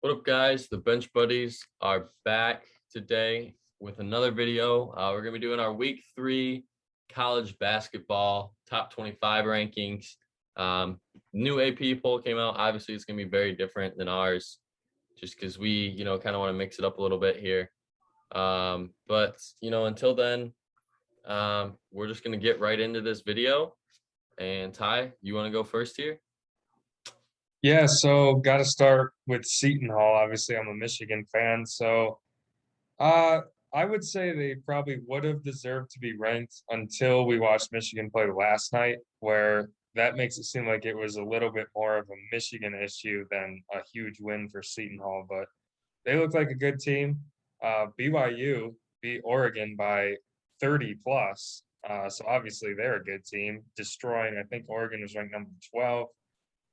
What up, guys? The Bench Buddies are back today with another video. We're going to be doing our Week 3 college basketball top 25 rankings. New AP poll came out. Obviously, it's going to be very different than ours just because we, kind of want to mix it up a little bit here. But until then, we're just going to get right into this video. And Ty, you want to go first here? Yeah, so got to start with Seton Hall. Obviously, I'm a Michigan fan, so I would say they probably would have deserved to be ranked until we watched Michigan play last night, where that makes it seem like it was a little bit more of a Michigan issue than a huge win for Seton Hall. But they look like a good team. BYU beat Oregon by 30 plus, so obviously they're a good team, destroying. I think Oregon was ranked number 12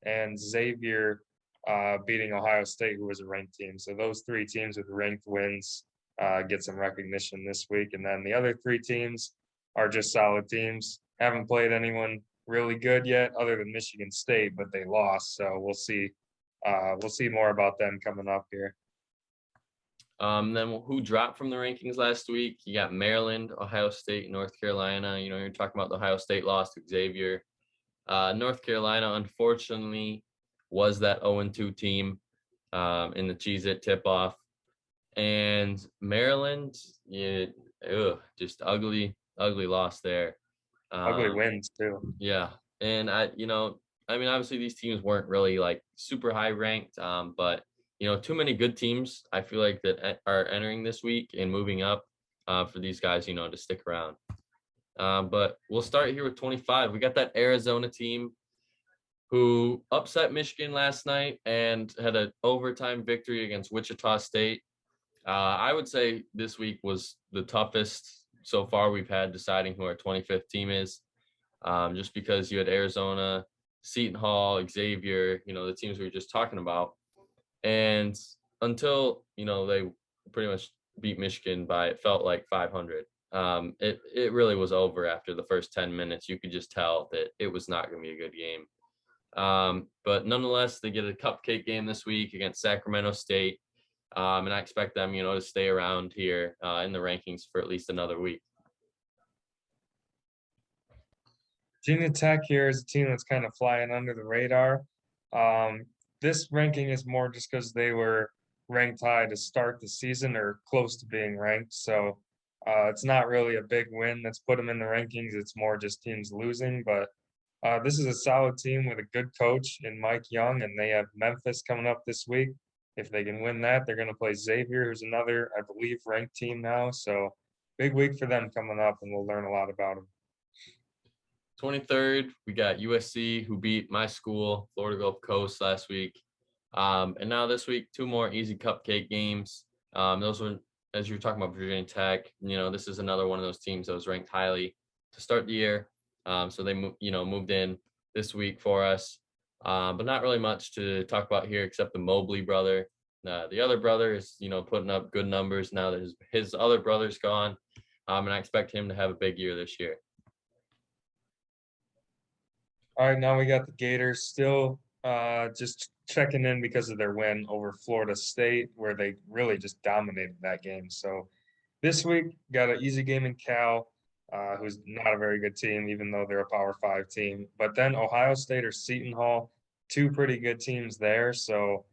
and Xavier beating Ohio State, who was a ranked team. So those three teams with ranked wins get some recognition this week. And then the other three teams are just solid teams. Haven't played anyone really good yet other than Michigan State, but they lost. So we'll see. We'll see more about them coming up here. Then who dropped from the rankings last week? You got Maryland, Ohio State, North Carolina. You're talking about the Ohio State loss to Xavier. North Carolina, unfortunately, was that 0-2 team in the Cheez-It tip-off. And Maryland, just ugly loss there. Ugly wins, too. Yeah. And, obviously these teams weren't really, super high ranked, but, too many good teams, I feel like, that are entering this week and moving up for these guys, to stick around. But we'll start here with 25. We got that Arizona team who upset Michigan last night and had an overtime victory against Wichita State. I would say this week was the toughest so far we've had deciding who our 25th team is, just because you had Arizona, Seton Hall, Xavier, the teams we were just talking about. And until, they pretty much beat Michigan by, it felt like 500. It really was over after the first 10 minutes. You could just tell that it was not going to be a good game. But nonetheless, they get a cupcake game this week against Sacramento State. And I expect them, to stay around here in the rankings for at least another week. Virginia Tech here is a team that's kind of flying under the radar. This ranking is more just because they were ranked high to start the season or close to being ranked. So it's not really a big win that's put them in the rankings. It's more just teams losing. But this is a solid team with a good coach in Mike Young, and they have Memphis coming up this week. If they can win that, they're going to play Xavier, who's another, I believe, ranked team now. So big week for them coming up, and we'll learn a lot about them. 23rd, we got USC, who beat my school, Florida Gulf Coast, last week. And now this week, two more easy cupcake games. Those were, as you were talking about Virginia Tech, this is another one of those teams that was ranked highly to start the year. So they, moved in this week for us. But not really much to talk about here except the Mobley brother. The other brother is, putting up good numbers now that his other brother's gone. And I expect him to have a big year this year. All right, now we got the Gators still just checking in because of their win over Florida State, where they really just dominated that game. So this week, got an easy game in Cal, who's not a very good team, even though they're a Power 5 team. But then Ohio State or Seton Hall, two pretty good teams there. So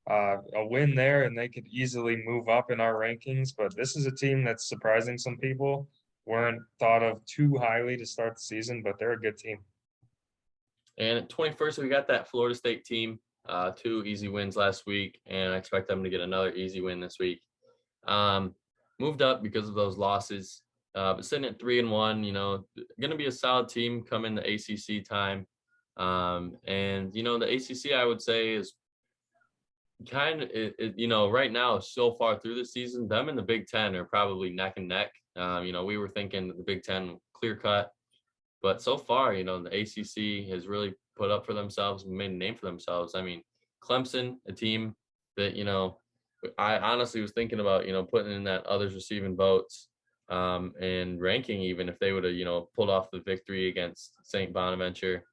a win there, and they could easily move up in our rankings. But this is a team that's surprising some people. Weren't thought of too highly to start the season, but they're a good team. And at 21st, we got that Florida State team, two easy wins last week, and I expect them to get another easy win this week. Moved up because of those losses, but sitting at 3-1, going to be a solid team coming the ACC time. And, the ACC, I would say, is kind of, right now, so far through the season, them and the Big Ten are probably neck and neck. We were thinking the Big Ten clear cut. But so far, the ACC has really put up for themselves and made a name for themselves. I mean, Clemson, a team that, I honestly was thinking about, putting in that others receiving votes and ranking even if they would have, pulled off the victory against St. Bonaventure.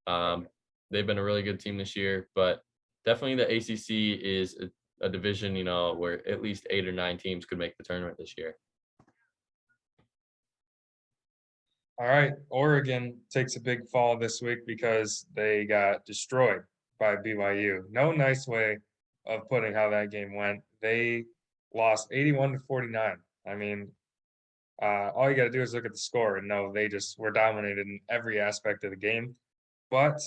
They've been a really good team this year, but definitely the ACC is a division, where at least 8 or 9 teams could make the tournament this year. All right, Oregon takes a big fall this week because they got destroyed by BYU. No nice way of putting how that game went. They lost 81-49. I mean, all you got to do is look at the score and know they just were dominated in every aspect of the game. But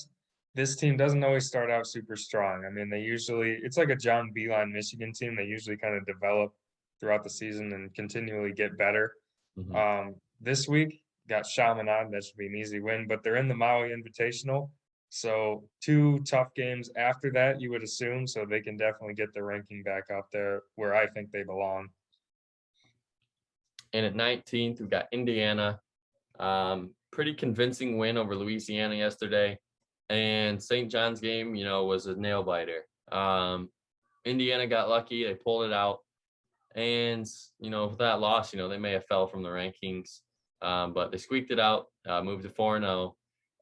this team doesn't always start out super strong. I mean, it's like a John Beilein Michigan team. They usually kind of develop throughout the season and continually get better. Mm-hmm. This week, got Chaminade. That should be an easy win, but they're in the Maui Invitational. So 2 tough games after that, you would assume. So they can definitely get their ranking back up there where I think they belong. And at 19th, we've got Indiana. Pretty convincing win over Louisiana yesterday. And St. John's game, was a nail biter. Indiana got lucky. They pulled it out. And, with that loss, they may have fell from the rankings. But they squeaked it out, moved to 4-0.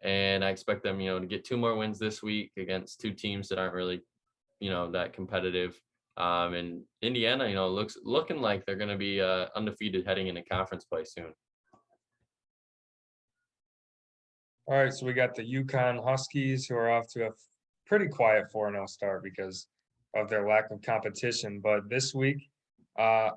And I expect them, to get 2 more wins this week against 2 teams that aren't really, that competitive. And Indiana, looking like they're going to be undefeated heading into conference play soon. All right, so we got the Yukon Huskies, who are off to a pretty quiet 4-0 start because of their lack of competition. But this week, I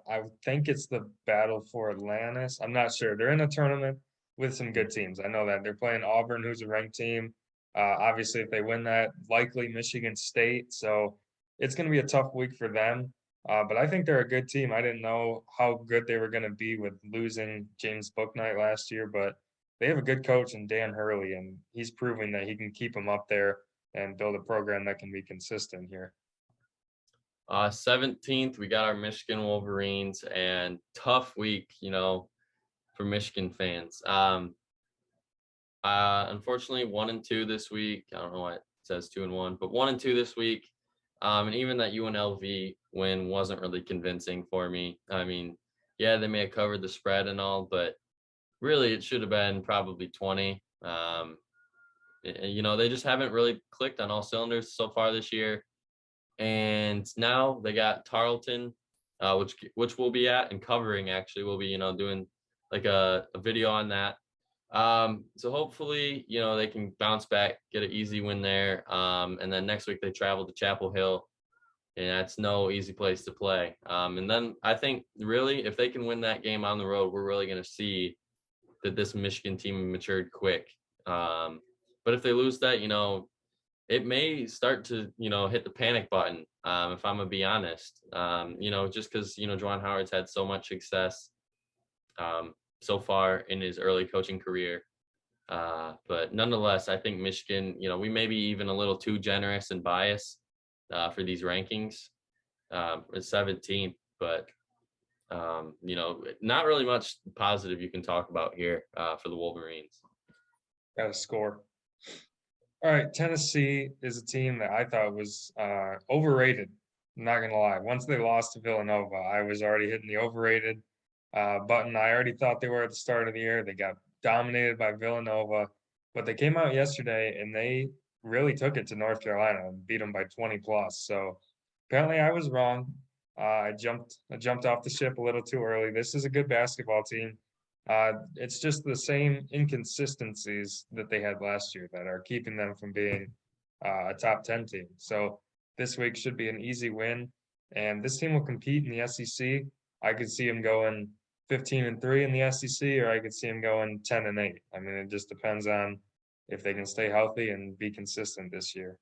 think it's the battle for Atlantis. I'm not sure. They're in a tournament with some good teams. I know that. They're playing Auburn, who's a ranked team. Obviously, if they win that, likely Michigan State. So it's going to be a tough week for them. But I think they're a good team. I didn't know how good they were going to be with losing James Bouknight last year, but they have a good coach in Dan Hurley, and he's proving that he can keep them up there and build a program that can be consistent here. 17th, we got our Michigan Wolverines, and tough week, for Michigan fans. Unfortunately, 1-2 this week. I don't know why it says 2-1, but 1-2 this week. And even that UNLV win wasn't really convincing for me. I mean, yeah, they may have covered the spread and all, but really it should have been probably 20. They just haven't really clicked on all cylinders so far this year. And now they got Tarleton, which we'll be at and covering. Actually, we'll be doing like a video on that. So hopefully they can bounce back, get an easy win there. And then next week they travel to Chapel Hill, and that's no easy place to play. And then I think really if they can win that game on the road, we're really going to see that this Michigan team matured quick. But if they lose that, it may start to, hit the panic button, if I'm going to be honest, just because, Juwan Howard's had so much success so far in his early coaching career. But nonetheless, I think Michigan, we may be even a little too generous and biased for these rankings. It's 17th, but, not really much positive you can talk about here for the Wolverines. Got a score. All right, Tennessee is a team that I thought was overrated. I'm not going to lie. Once they lost to Villanova, I was already hitting the overrated button. I already thought they were at the start of the year. They got dominated by Villanova, but they came out yesterday and they really took it to North Carolina and beat them by 20 plus. So apparently I was wrong. I jumped off the ship a little too early. This is a good basketball team. It's just the same inconsistencies that they had last year that are keeping them from being a top 10 team. So this week should be an easy win, and this team will compete in the SEC. I could see them going 15-3 in the SEC, or I could see them going 10-8. I mean, it just depends on if they can stay healthy and be consistent this year.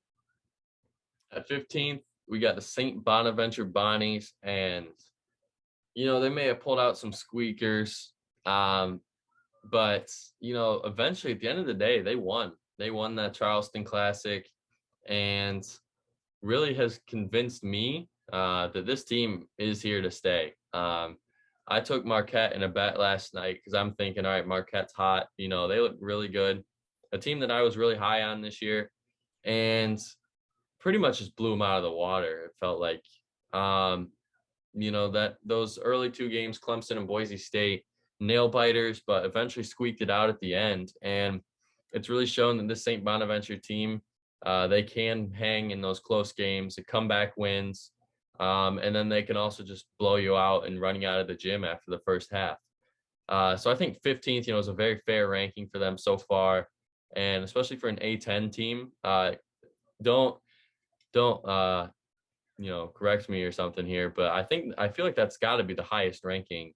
At 15th, we got the St. Bonaventure Bonnies, and they may have pulled out some squeakers. But eventually at the end of the day, they won that Charleston Classic, and really has convinced me that this team is here to stay. I took Marquette in a bet last night because I'm thinking, all right, Marquette's hot. They look really good. A team that I was really high on this year, and pretty much just blew them out of the water. It felt like, that those early 2 games, Clemson and Boise State, nail biters, but eventually squeaked it out at the end. And it's really shown that this St. Bonaventure team, they can hang in those close games, the comeback wins. And then they can also just blow you out and run you out of the gym after the first half. So I think 15th, is a very fair ranking for them so far. And especially for an A10 team, don't, correct me or something here, but I feel like that's got to be the highest ranking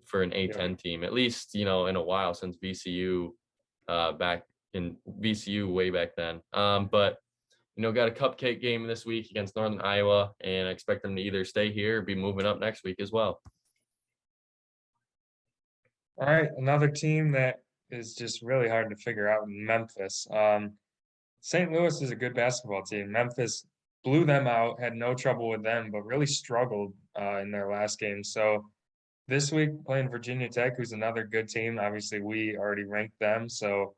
for an Yeah. A10 team, at least, in a while since VCU, back in VCU way back then. But got a cupcake game this week against Northern Iowa, and I expect them to either stay here or be moving up next week as well. All right, another team that is just really hard to figure out in Memphis. St. Louis is a good basketball team. Memphis blew them out, had no trouble with them, but really struggled in their last game. So this week playing Virginia Tech, who's another good team. Obviously, we already ranked them. So,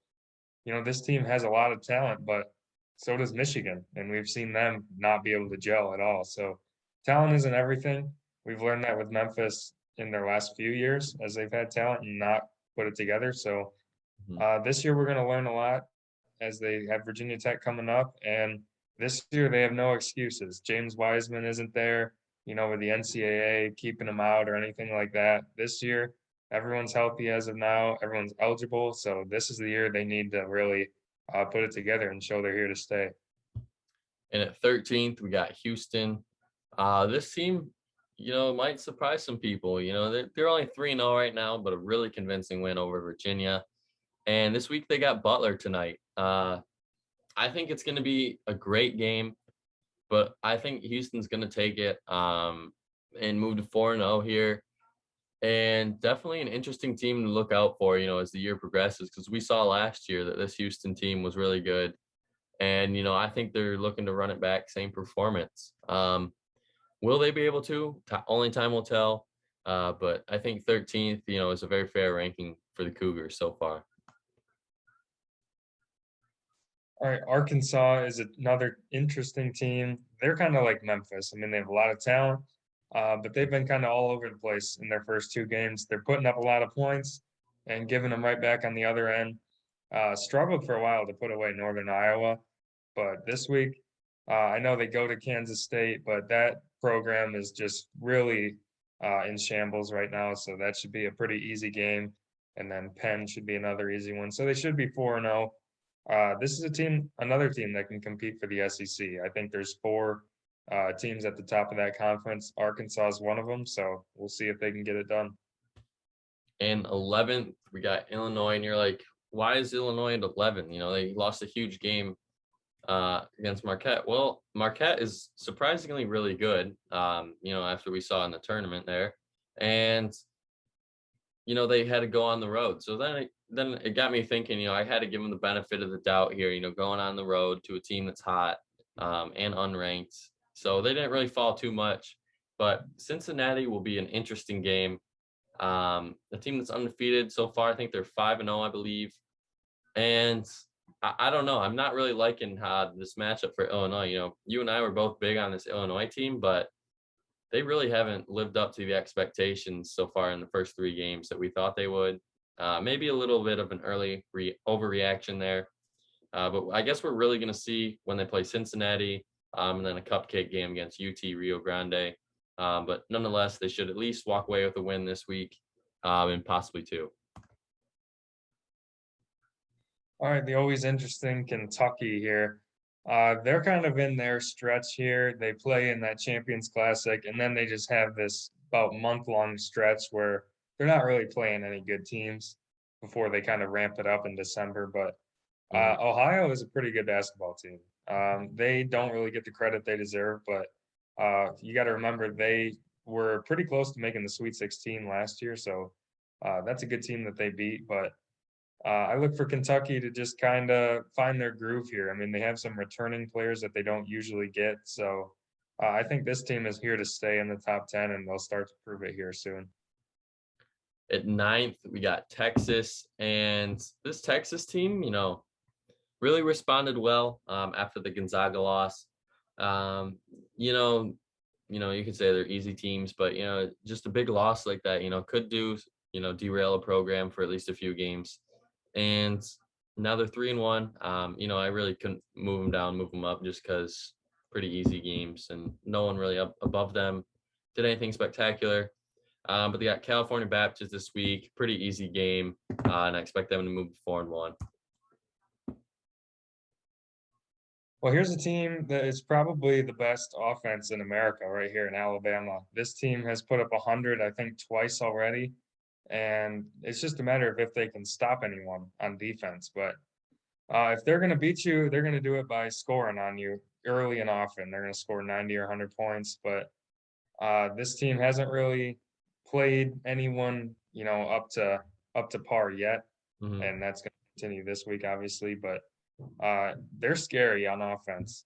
this team has a lot of talent, but so does Michigan. And we've seen them not be able to gel at all. So talent isn't everything. We've learned that with Memphis in their last few years as they've had talent and not put it together. So this year we're going to learn a lot as they have Virginia Tech coming up. And this year they have no excuses. James Wiseman isn't there, with the NCAA keeping him out or anything like that. This year, everyone's healthy as of now. Everyone's eligible. So this is the year they need to really put it together and show they're here to stay. And at 13th, we got Houston. This team, might surprise some people. They're only 3-0 right now, but a really convincing win over Virginia. And this week they got Butler tonight. I think it's going to be a great game, but I think Houston's going to take it and move to 4-0 here. And definitely an interesting team to look out for, as the year progresses, because we saw last year that this Houston team was really good. And, I think they're looking to run it back, same performance. Will they be able to? Only time will tell. But I think 13th, is a very fair ranking for the Cougars so far. All right, Arkansas is another interesting team. They're kind of like Memphis. I mean, they have a lot of talent, but they've been kind of all over the place in their first two games. They're putting up a lot of points and giving them right back on the other end. Struggled for a while to put away Northern Iowa, but this week, I know they go to Kansas State, but that program is just really in shambles right now. So that should be a pretty easy game. And then Penn should be another easy one. So they should be 4-0. This is another team that can compete for the SEC. I think there's four teams at the top of that conference. Arkansas is one of them, so we'll see if they can get it done. And 11th, we got Illinois, and you're like, why is Illinois at 11? They lost a huge game against Marquette. Well, Marquette is surprisingly really good, after we saw in the tournament there. And, they had to go on the road. So then it got me thinking, I had to give them the benefit of the doubt here, going on the road to a team that's hot and unranked. So they didn't really fall too much. But Cincinnati will be an interesting game. The team that's undefeated so far, I think they're 5-0, I believe. And I don't know. I'm not really liking this matchup for Illinois. You and I were both big on this Illinois team, but they really haven't lived up to the expectations so far in the first three games that we thought they would. Maybe a little bit of an early overreaction there. But I guess we're really going to see when they play Cincinnati and then a cupcake game against UT Rio Grande. But nonetheless, they should at least walk away with a win this week and possibly two. All right, the always interesting Kentucky here. They're kind of in their stretch here. They play in that Champions Classic, and then they just have this about month-long stretch where they're not really playing any good teams before they kind of ramp it up in December. But Ohio is a pretty good basketball team. They don't really get the credit they deserve, but you got to remember they were pretty close to making the Sweet 16 last year. So that's a good team that they beat. But I look for Kentucky to just kind of find their groove here. I mean, they have some returning players that they don't usually get. So I think this team is here to stay in the top 10, and they'll start to prove it here soon. At 9th, we got Texas. And this Texas team, really responded well after the Gonzaga loss. You could say they're easy teams, but, just a big loss like that, could derail a program for at least a few games. And now they're 3-1. I really couldn't move them up just because pretty easy games, and no one really up above them did anything spectacular. But they got California Baptist this week, pretty easy game, and I expect them to move 4-1. Well, here's a team that is probably the best offense in America right here in Alabama. This team has put up 100, I think, twice already. And it's just a matter of if they can stop anyone on defense. But if they're going to beat you, they're going to do it by scoring on you early and often. They're going to score 90 or 100 points. But this team hasn't really played anyone, up to par yet, and that's going to continue this week, obviously. But they're scary on offense.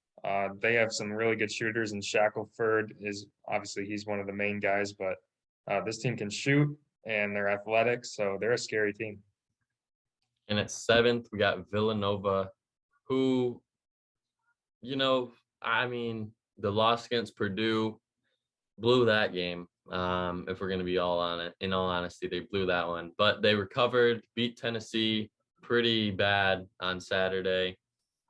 They have some really good shooters, and Shackelford is obviously he's one of the main guys. But this team can shoot, and they're athletic, so they're a scary team. And at 7th, we got Villanova, who, the loss against Purdue blew that game. If we're going to be all on it, in all honesty, they blew that one. But they recovered, beat Tennessee pretty bad on Saturday.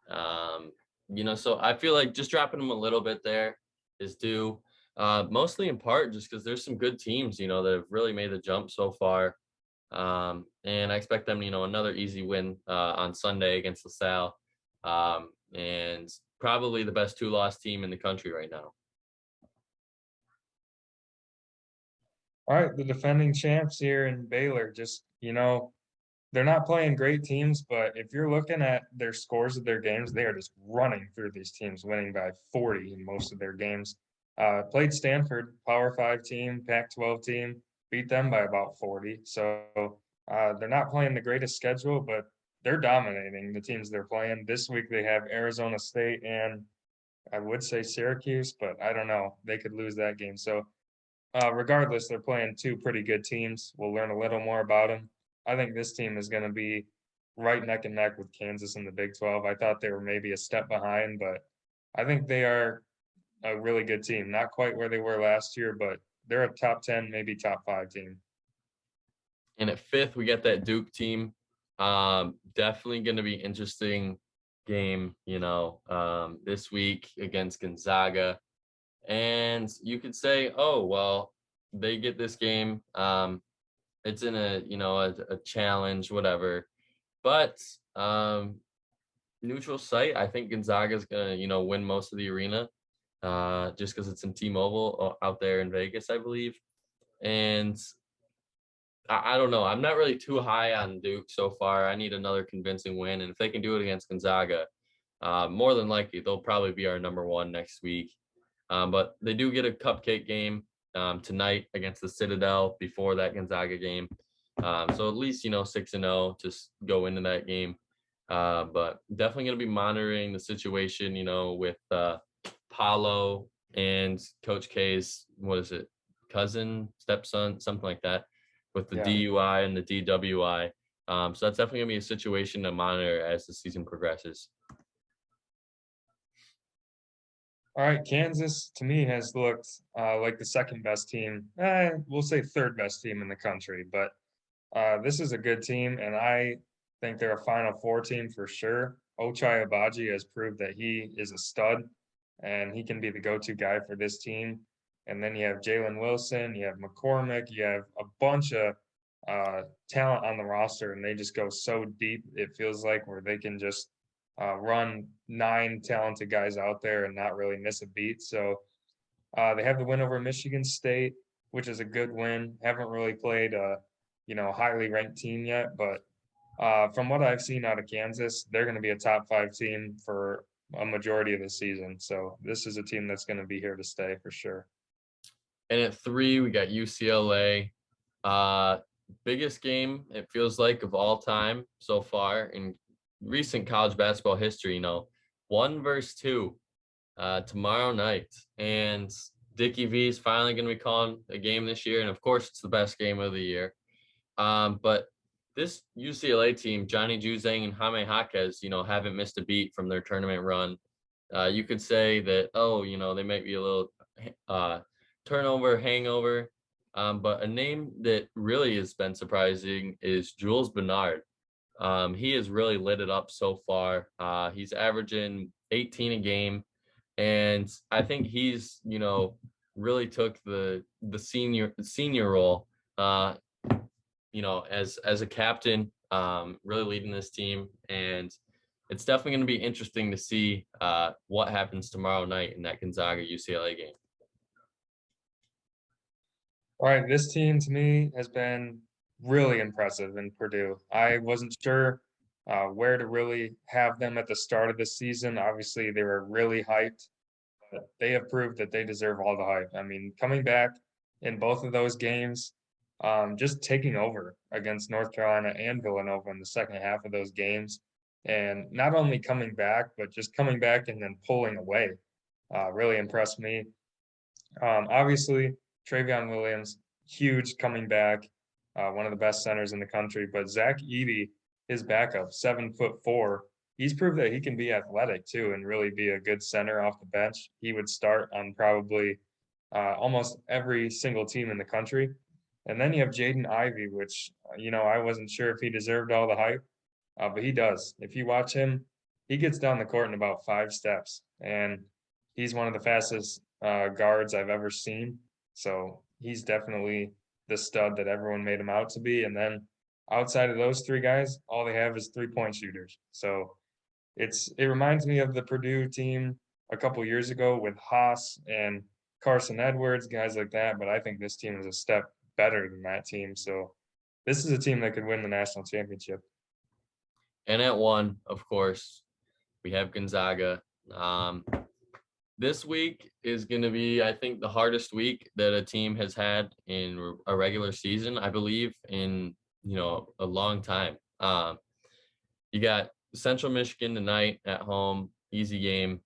So I feel like just dropping them a little bit there is due, mostly in part just because there's some good teams, that have really made the jump so far. And I expect them, another easy win on Sunday against LaSalle, and probably the best 2-loss team in the country right now. All right, the defending champs here in Baylor, just, they're not playing great teams, but if you're looking at their scores of their games, they are just running through these teams, winning by 40 in most of their games. Played Stanford, Power 5 team, Pac-12 team, beat them by about 40. So they're not playing the greatest schedule, but they're dominating the teams they're playing. This week they have Arizona State and I would say Syracuse, but I don't know. They could lose that game. So regardless, they're playing two pretty good teams. We'll learn a little more about them. I think this team is going to be right neck and neck with Kansas in the Big 12. I thought they were maybe a step behind, but I think they are a really good team. Not quite where they were last year, but they're a top 10, maybe top 5 team. And at 5th, we got that Duke team. Definitely going to be interesting game, this week against Gonzaga. And you could say, oh, well, they get this game. It's in a challenge, whatever. But neutral site, I think Gonzaga is going to, win most of the arena, just because it's in T-Mobile out there in Vegas, I believe. And I don't know. I'm not really too high on Duke so far. I need another convincing win. And if they can do it against Gonzaga, more than likely, they'll probably be our number 1 next week. But they do get a cupcake game tonight against the Citadel before that Gonzaga game. So at least, 6-0 to go into that game. But definitely going to be monitoring the situation, with Paulo and Coach K's, cousin, stepson, something like that, with the DUI and the DWI. So that's definitely going to be a situation to monitor as the season progresses. All right, Kansas to me has looked like the second best team. We'll say third best team in the country, but this is a good team, and I think they're a Final Four team for sure. Ochai Agbaji has proved that he is a stud, and he can be the go-to guy for this team. And then you have Jalen Wilson, you have McCormick, you have a bunch of talent on the roster, and they just go so deep, it feels like, where they can just run 9 talented guys out there and not really miss a beat. So they have the win over Michigan State, which is a good win. Haven't really played a highly ranked team yet, but from what I've seen out of Kansas, they're going to be a top 5 team for a majority of the season. So this is a team that's going to be here to stay for sure. And at 3, we got UCLA. Biggest game, it feels like, of all time so far in recent college basketball history. 1 versus 2 tomorrow night. And Dickie V is finally going to be calling a game this year. And, of course, it's the best game of the year. But this UCLA team, Johnny Juzang and Jaime Jaquez, haven't missed a beat from their tournament run. You could say that, they might be a little turnover, hangover. But a name that really has been surprising is Jules Bernard. He has really lit it up so far. He's averaging 18 a game, And I think he's, really took the senior role, as a captain, really leading this team. And it's definitely going to be interesting to see what happens tomorrow night in that Gonzaga UCLA game. All right, this team to me has been really impressive in Purdue. I wasn't sure where to really have them at the start of the season. Obviously, they were really hyped, but they have proved that they deserve all the hype. I mean, coming back in both of those games, just taking over against North Carolina and Villanova in the second half of those games, and not only coming back, but just coming back and then pulling away, really impressed me. Obviously, Trayvon Williams, huge coming back, one of the best centers in the country. But Zach Edey, his backup, 7'4", he's proved that he can be athletic too and really be a good center off the bench. He would start on probably almost every single team in the country. And then you have Jaden Ivy, which I wasn't sure if he deserved all the hype, but he does. If you watch him, he gets down the court in about 5 steps, and he's one of the fastest guards I've ever seen. So he's definitely the stud that everyone made him out to be. And then outside of those 3 guys, all they have is 3-point shooters. So it reminds me of the Purdue team a couple years ago with Haas and Carson Edwards, guys like that. But I think this team is a step better than that team. So this is a team that could win the national championship. And at 1, of course, we have Gonzaga. This week is going to be, I think, the hardest week that a team has had in a regular season, I believe, in, a long time. You got Central Michigan tonight at home, easy game,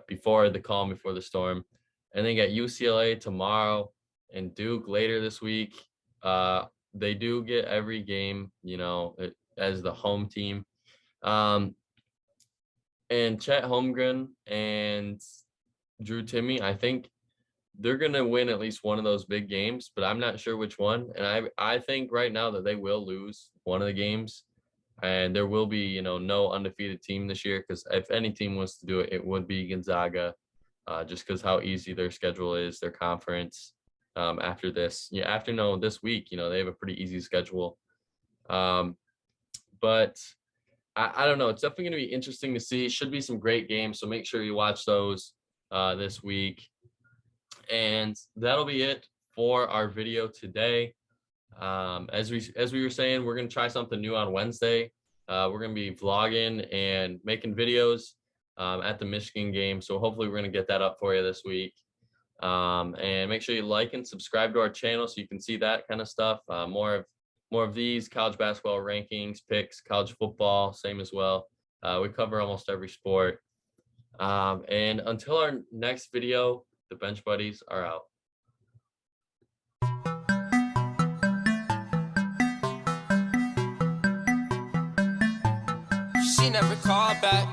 before the calm, before the storm. And then you got UCLA tomorrow and Duke later this week. They do get every game, as the home team. And Chet Holmgren and Drew Timme, I think they're going to win at least one of those big games, but I'm not sure which one. And I think right now that they will lose one of the games, and there will be, no undefeated team this year, because if any team wants to do it, it would be Gonzaga, just because how easy their schedule is, their conference. After this, this week, they have a pretty easy schedule. But I don't know. It's definitely going to be interesting to see. Should be some great games, so make sure you watch those this week. And that'll be it for our video today. As we were saying, we're going to try something new on Wednesday. We're going to be vlogging and making videos at the Michigan game. So hopefully we're going to get that up for you this week. And make sure you like and subscribe to our channel so you can see that kind of stuff. More of these college basketball rankings, picks, college football, same as well. We cover almost every sport. And until our next video, the Bench Buddies are out. She never called back.